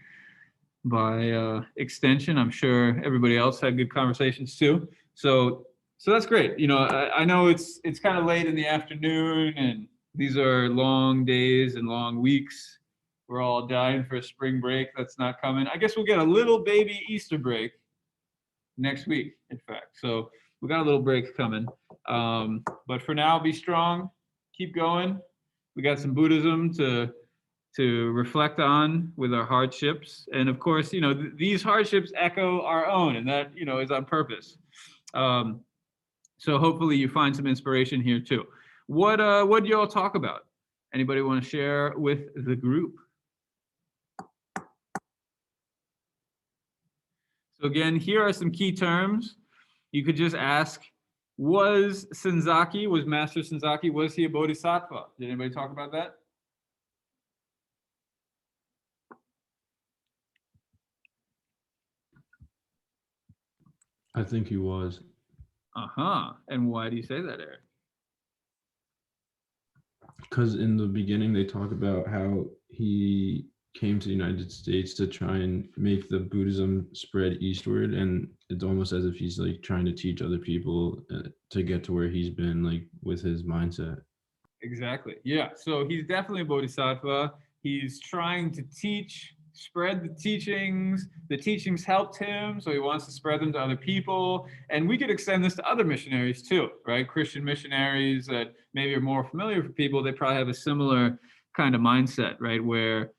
by extension, I'm sure everybody else had good conversations too. So that's great. I know it's kind of late in the afternoon and these are long days and long weeks. We're all dying for a spring break that's not coming. I guess we'll get a little baby Easter break next week, in fact. So we got a little break coming. But for now, be strong, keep going. We got some Buddhism to reflect on with our hardships. And of course, these hardships echo our own, and that, is on purpose. So hopefully you find some inspiration here too. What do you all talk about? Anybody want to share with the group? So again, here are some key terms. You could just ask, was Master Senzaki, was he a bodhisattva? Did anybody talk about that? I think he was. Uh-huh. And why do you say that, Eric? Because in the beginning they talk about how he came to the United States to try and make the Buddhism spread eastward, and it's almost as if he's like trying to teach other people to get to where he's been, like with his mindset. Exactly. Yeah. So he's definitely a bodhisattva. He's trying to teach, spread the teachings. The teachings helped him, so he wants to spread them to other people. And we could extend this to other missionaries too, right? Christian missionaries that maybe are more familiar for people, they probably have a similar kind of mindset, right? Where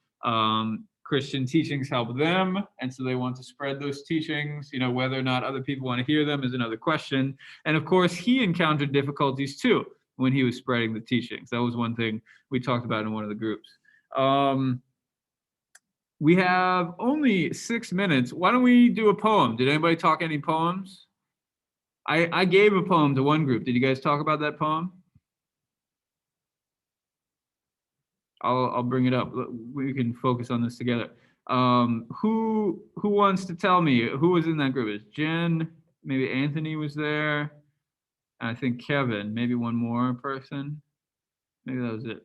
Christian teachings help them, and so they want to spread those teachings. You know, whether or not other people want to hear them is another question. And of course, he encountered difficulties too when he was spreading the teachings. That was one thing we talked about in one of the groups. We have only 6 minutes. Why don't we do a poem? Did anybody talk any poems? I gave a poem to one group. Did you guys talk about that poem? I'll bring it up. We can focus on this together. Who wants to tell me who was in that group? Is Jen? Maybe Anthony was there. I think Kevin. Maybe one more person. Maybe that was it.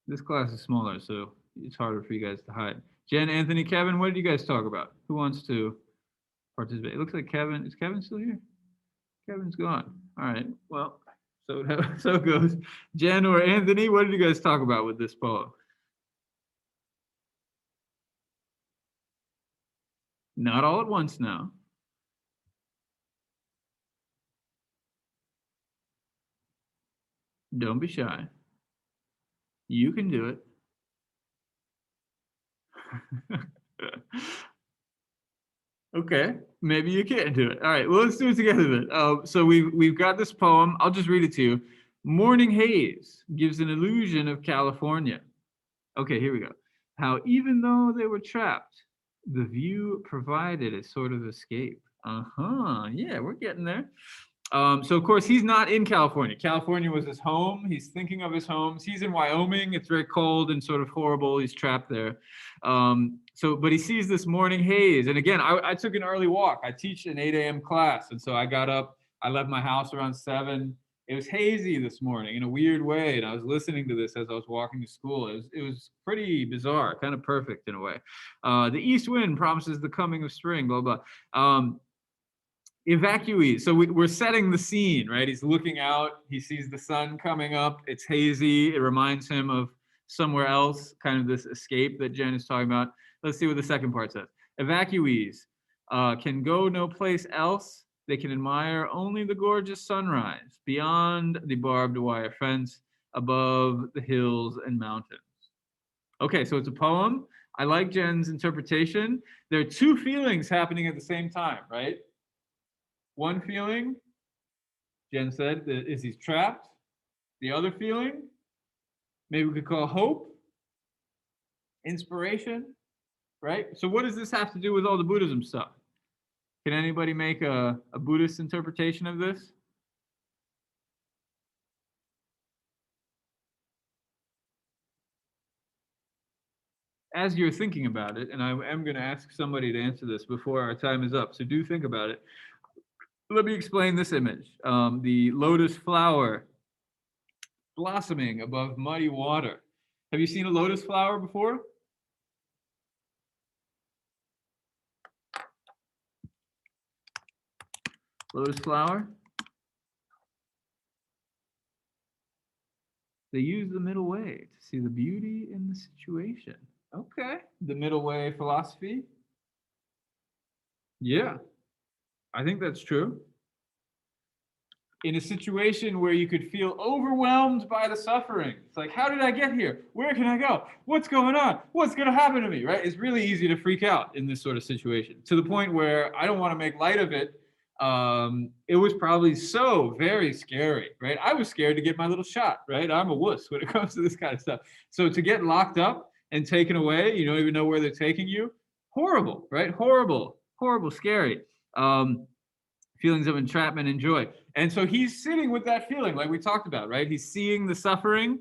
This class is smaller, so it's harder for you guys to hide. Jen, Anthony, Kevin, what did you guys talk about? Who wants to participate? It looks like Kevin. Is Kevin still here? Kevin's gone. All right. Well, so it goes. Jen or Anthony, what did you guys talk about with this poem? Not all at once now. Don't be shy. You can do it. Okay, maybe you can't do it. All right, well, let's do it together then. So we've got this poem. I'll just read it to you. Morning haze gives an illusion of California. Okay, here we go. How even though they were trapped, the view provided a sort of escape. Yeah, we're getting there. So of course he's not in California. California was his home. He's thinking of his homes. He's in Wyoming. It's very cold and sort of horrible. He's trapped there. But he sees this morning haze. And again, I took an early walk. I teach an 8 a.m. class. And so I got up, I left my house around 7. It was hazy this morning in a weird way. And I was listening to this as I was walking to school. It was pretty bizarre, kind of perfect in a way. The east wind promises the coming of spring, blah, blah. Evacuees. So we're setting the scene, right? He's looking out. He sees the sun coming up. It's hazy. It reminds him of somewhere else, kind of this escape that Jen is talking about. Let's see what the second part says. Evacuees can go no place else. They can admire only the gorgeous sunrise beyond the barbed wire fence, above the hills and mountains. Okay, so it's a poem. I like Jen's interpretation. There are two feelings happening at the same time, right? One feeling, Jen said, is he's trapped. The other feeling, maybe we could call hope, inspiration, right? So what does this have to do with all the Buddhism stuff? Can anybody make a Buddhist interpretation of this? As you're thinking about it, and I am going to ask somebody to answer this before our time is up, so do think about it. Let me explain this image. The lotus flower blossoming above muddy water. Have you seen a lotus flower before? Lotus flower? They use the middle way to see the beauty in the situation. Okay, the middle way philosophy. Yeah, I think that's true. In a situation where you could feel overwhelmed by the suffering. It's like, how did I get here? Where can I go? What's going on? What's going to happen to me, right? It's really easy to freak out in this sort of situation, to the point where I don't want to make light of it. it was probably so very scary, right? I was scared to get my little shot, right? I'm a wuss when it comes to this kind of stuff. So to get locked up and taken away, you don't even know where they're taking you. Horrible, right? Horrible, horrible, scary. Feelings of entrapment and joy. And so he's sitting with that feeling, like we talked about, right? He's seeing the suffering,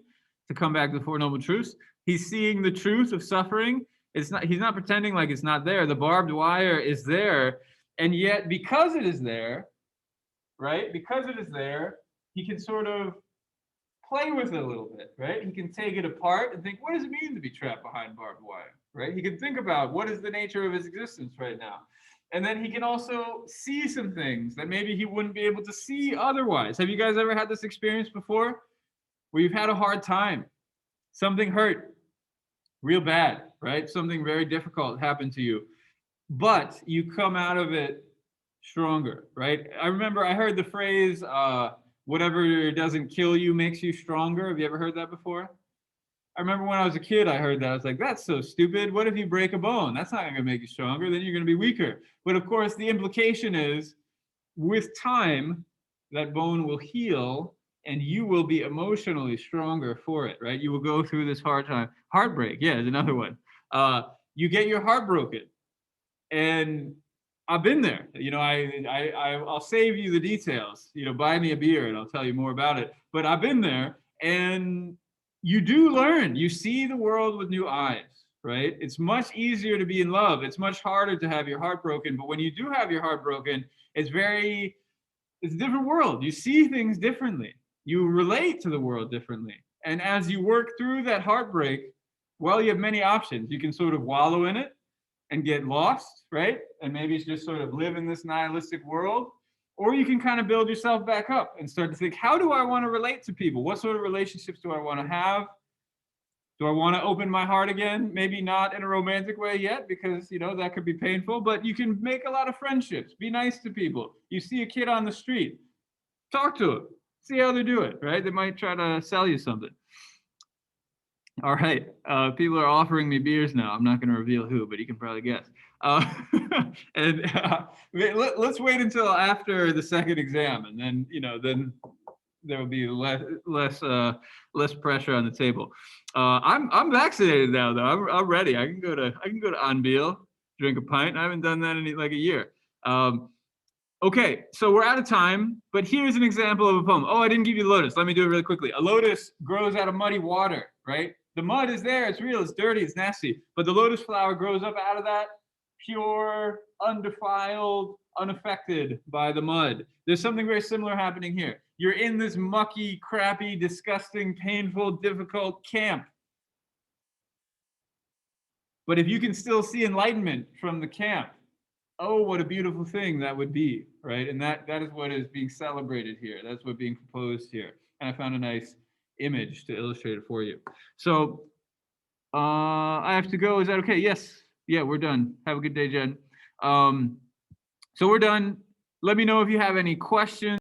to come back to the Four Noble Truths. He's seeing the truth of suffering. It's not, he's not pretending like it's not there. The barbed wire is there. And yet, because it is there, right? Because it is there, he can sort of play with it a little bit, right? He can take it apart and think, what does it mean to be trapped behind barbed wire, right? He can think about what is the nature of his existence right now. And then he can also see some things that maybe he wouldn't be able to see otherwise. Have you guys ever had this experience before? Where you've had a hard time, something hurt real bad, right? Something very difficult happened to you, but you come out of it stronger, right? I remember I heard the phrase, whatever doesn't kill you makes you stronger. Have you ever heard that before? I remember when I was a kid, I heard that. I was like, that's so stupid. What if you break a bone? That's not going to make you stronger. Then you're going to be weaker. But of course, the implication is with time, that bone will heal and you will be emotionally stronger for it, right? You will go through this hard time. Heartbreak, yeah, is another one. You get your heart broken. And I've been there. You know, I'll save you the details. You know, buy me a beer and I'll tell you more about it. But I've been there, and you do learn. You see the world with new eyes, right? It's much easier to be in love. It's much harder to have your heart broken. But when you do have your heart broken, it's a different world. You see things differently. You relate to the world differently. And as you work through that heartbreak, well, you have many options. You can sort of wallow in it and get lost, right? And maybe it's just sort of live in this nihilistic world. Or you can kind of build yourself back up and start to think, how do I want to relate to people? What sort of relationships do I want to have? Do I want to open my heart again? Maybe not in a romantic way yet, because, you know, that could be painful, but you can make a lot of friendships. Be nice to people. You see a kid on the street, talk to them, see how they do it, right? They might try to sell you something. All right, people are offering me beers now. I'm not going to reveal who, but you can probably guess. Let's wait until after the second exam, and then, you know, then there will be less pressure on the table. I'm vaccinated now, though. I'm ready. I can go to Anbil, drink a pint. I haven't done that in like a year. Okay, so we're out of time, but here's an example of a poem. Oh, I didn't give you lotus. Let me do it really quickly. A lotus grows out of muddy water, right? The mud is there, it's real, it's dirty, it's nasty, but the lotus flower grows up out of that, pure, undefiled, unaffected by the mud. There's something very similar happening here. You're in this mucky, crappy, disgusting, painful, difficult camp. But if you can still see enlightenment from the camp, oh, what a beautiful thing that would be, right? And that is what is being celebrated here. That's what's being proposed here. And I found a nice image to illustrate it for you. So I have to go. Is that okay? Yes. Yeah, we're done. Have a good day, Jen. So we're done. Let me know if you have any questions.